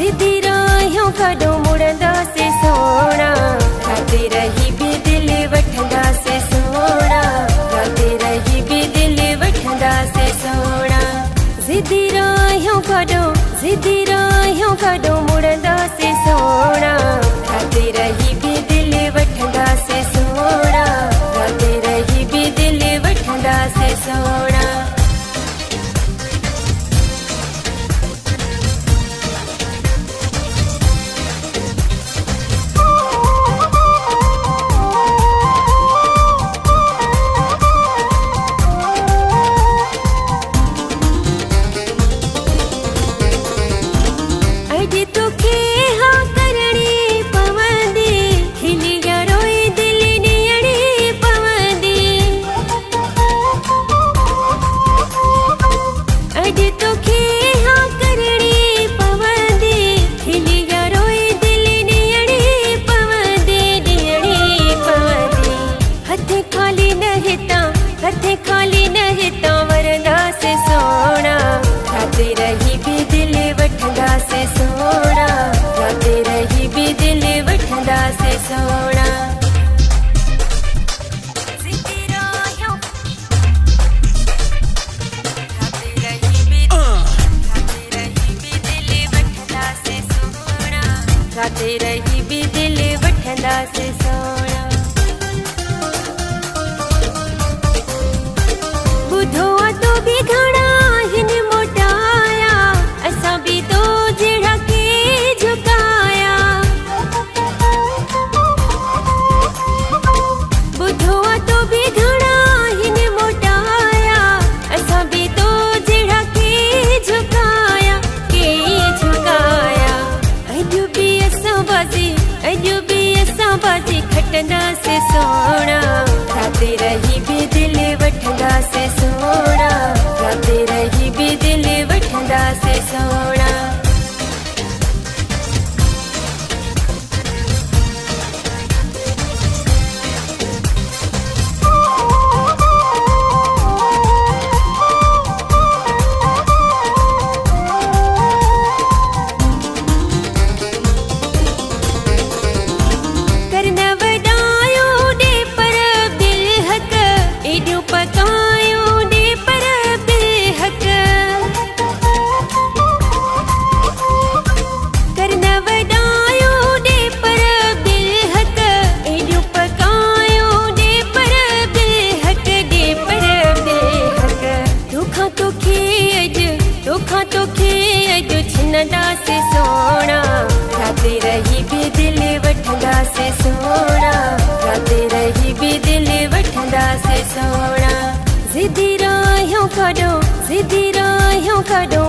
जिद्दी राहियों कदों मुड़ंदा से सोना, खाते रही भी दिल वठंदा से सोना, खाते रही भी दिल वठंदा से सोना। जिद्दी राहियों कदों मुड़ंदा से सोना, खाते रही भी दिल वठंदा से सोना, खाते रही भी दिल वठंदा से सोना। खाली नहीं तो वरदा से सोना, खाते रही भी दिल वठंदा से सोना, खाते रही भी दिल वठंदा से सोना। जिद्दी राहियों खाते रही भी दिल वठंदा से सोना, खाते रही भी दिल वठंदा से सोना। बुधोआ तो भी घड़ा हिन मोटाया, असा भी तो जेड़ा के झुकाया। बुधोआ तो भी घड़ा हिन मोटाया, असा भी तो जेड़ा के झुकाया, के झुकाया। अजू भी असा बाजी खटंदा से सोना, खाते रही भी दिल वठंदा से सोना, खाते रही भी दिल वठंदा से सोना। छिनदा से सोना, खाते रही भी दिल वठंदा से सोना, खाते रही भी दिल वठंदा से सोना। जिद्दी राहियों कदों